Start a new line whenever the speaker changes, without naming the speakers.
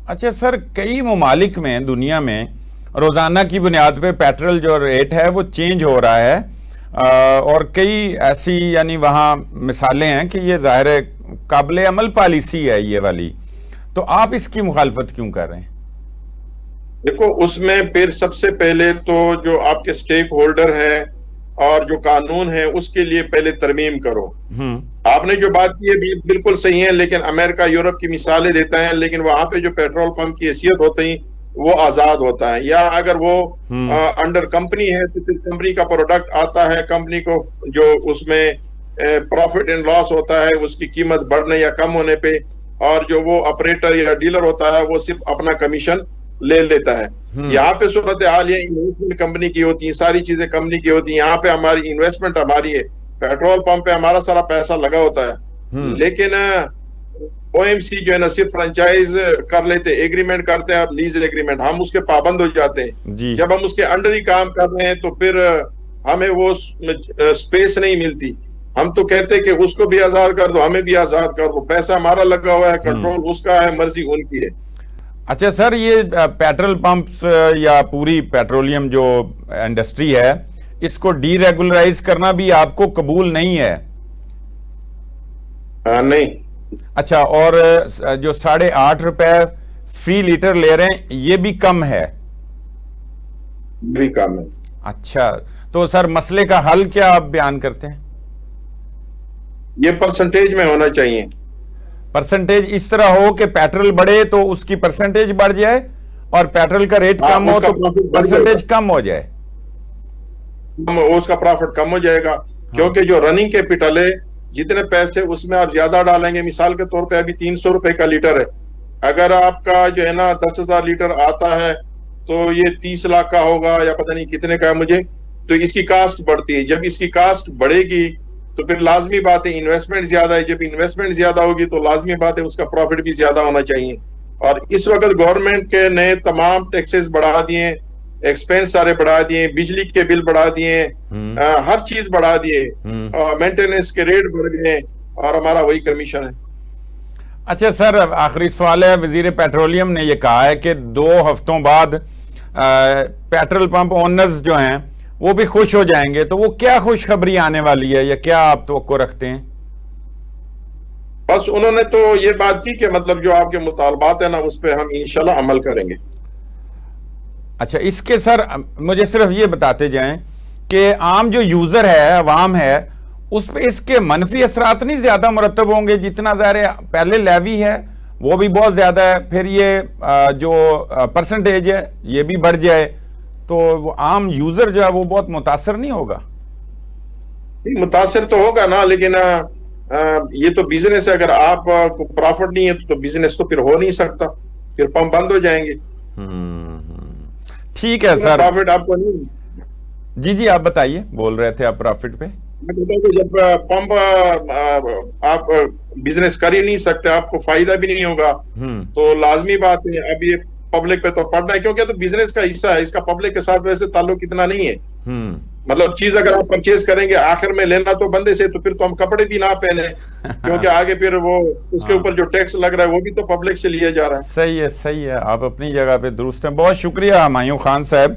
اچھا سر، کئی ممالک میں دنیا میں روزانہ کی بنیاد پہ پیٹرول جو ریٹ ہے وہ چینج ہو رہا ہے، اور کئی ایسی یعنی وہاں مثالیں ہیں کہ یہ ظاہر ہے قابل عمل پالیسی ہے یہ والی، تو آپ اس کی مخالفت کیوں کر رہے ہیں؟
دیکھو، اس میں پھر سب سے پہلے تو جو آپ کے سٹیک ہولڈر ہیں اور جو قانون ہے اس کے لیے پہلے ترمیم کرو۔ آپ نے جو بات کی ہے بالکل صحیح ہے، لیکن امریکہ یورپ کی مثالیں دیتا ہے، لیکن وہاں پہ جو پیٹرول پمپ کی حیثیت ہوتی ہے وہ آزاد ہوتا ہے، یا اگر وہ انڈر کمپنی ہے تو پھر کمپنی کا پروڈکٹ آتا ہے، کمپنی کو جو اس میں پروفٹ اینڈ لاس ہوتا ہے اس کی قیمت بڑھنے یا کم ہونے پہ، اور جو وہ آپریٹر یا ڈیلر ہوتا ہے وہ صرف اپنا کمیشن لے لیتا ہے۔ یہاں پہ صورتحال یہ انویسٹمنٹ کمپنی کی ہوتی ہیں، ساری چیزیں کمپنی کی ہوتی ہیں، یہاں پہ ہماری انویسٹمنٹ ہماری ہے، پیٹرول پمپ پہ ہمارا سارا پیسہ لگا ہوتا ہے، لیکن او ایم سی جو ہے نا صرف فرنچائز کر لیتے، ایگریمنٹ کرتے ہیں اور لیز ایگریمنٹ، ہم اس کے پابند ہو جاتے ہیں۔ جب ہم اس کے انڈر ہی کام کر رہے ہیں تو پھر ہمیں وہ سپیس نہیں ملتی۔ ہم تو کہتے کہ اس کو بھی آزاد کر دو، ہمیں بھی آزاد کر دو، پیسہ ہمارا لگا ہوا ہے، کنٹرول اس کا ہے، مرضی ان کی ہے۔
اچھا سر، یہ پیٹرول پمپس یا پوری پیٹرولیم جو انڈسٹری ہے اس کو ڈی ریگولرائز کرنا بھی آپ کو قبول نہیں ہے؟
نہیں۔
اچھا، اور جو 8.5 روپے فی لیٹر لے رہے ہیں یہ بھی کم ہے؟
بھی کم ہے۔
اچھا، تو سر مسئلے کا حل کیا آپ بیان کرتے ہیں؟
یہ پرسنٹیج میں ہونا چاہیے۔
پرسنٹیج اس طرح ہو کہ پیٹرول بڑھے تو اس کی پرسنٹیج بڑھ جائے، اور پیٹرول کا ریٹ کم ہو تو پرسنٹیج کم ہو جائے،
اس کا پرافٹ کم ہو جائے گا، کیونکہ جو رننگ کیپٹل ہے جتنے پیسے اس میں آپ زیادہ ڈالیں گے، مثال کے طور پہ ابھی 300 روپے کا لیٹر ہے، اگر آپ کا جو ہے نا 10,000 لیٹر آتا ہے تو یہ 30 لاکھ کا ہوگا یا پتہ نہیں کتنے کا ہے مجھے، تو اس کی کاسٹ بڑھتی ہے۔ جب اس کی کاسٹ بڑھے گی تو پھر لازمی بات ہے انویسٹمنٹ زیادہ ہے، جب انویسٹمنٹ زیادہ ہوگی تو لازمی بات ہے اس کا پروفٹ بھی زیادہ ہونا چاہیے۔ اور اس وقت گورنمنٹ کے نئے تمام ٹیکسز بڑھا دیے، ایکسپینس سارے بڑھا دیے، بجلی کے بل بڑھا دیے، ہر چیز بڑھا دیے، مینٹیننس کے ریٹ بڑھ گئے، اور ہمارا وہی کمیشن ہے۔
اچھا سر، آخری سوال ہے، وزیر پیٹرولیم نے یہ کہا ہے کہ 2 ہفتوں بعد پیٹرول پمپ اونرز جو ہیں وہ بھی خوش ہو جائیں گے، تو وہ کیا خوشخبری آنے والی ہے یا کیا آپ توقع رکھتے ہیں؟
بس انہوں نے تو یہ بات کی کہ مطلب جو آپ کے مطالبات ہیں نا اس پہ ہم انشاءاللہ عمل کریں گے۔
اچھا، اس کے سر مجھے صرف یہ بتاتے جائیں کہ عام جو یوزر ہے، عوام ہے، اس پہ اس کے منفی اثرات نہیں زیادہ مرتب ہوں گے؟ جتنا ظاہر پہلے لیوی ہے وہ بھی بہت زیادہ ہے، پھر یہ جو پرسنٹیج ہے یہ بھی بڑھ جائے تو وہ عام یوزر جو ہے وہ بہت متاثر نہیں ہوگا؟
متاثر تو ہوگا نا، لیکن یہ تو بزنس ہے، اگر آپ کو پرافٹ نہیں ہے تو بزنس تو پھر ہو نہیں سکتا، پھر پمپ بند ہو جائیں گے۔
ٹھیک ہے سر،
پرافٹ آپ کو نہیں۔
جی آپ بتائیے، بول رہے تھے آپ پرافٹ پہ۔
میں کہتا ہوں کہ جب پمپ آپ بزنس کر ہی نہیں سکتے، آپ کو فائدہ بھی نہیں ہوگا، تو لازمی بات ہے اب یہ پبلک پہ تو پڑنا ہے، کیونکہ تو بزنس کا حصہ ہے، اس کا پبلک کے ساتھ ویسے تعلق اتنا نہیں ہے۔ مطلب چیز اگر آپ پرچیز کریں گے آخر میں لینا تو بندے سے، تو پھر تو ہم کپڑے بھی نہ پہنے، کیونکہ آگے پھر وہ اس کے اوپر جو ٹیکس لگ رہا ہے وہ بھی تو پبلک سے لیا جا رہا ہے۔
صحیح ہے، آپ اپنی جگہ پہ درست ہیں۔ بہت شکریہ ہمایوں خان صاحب۔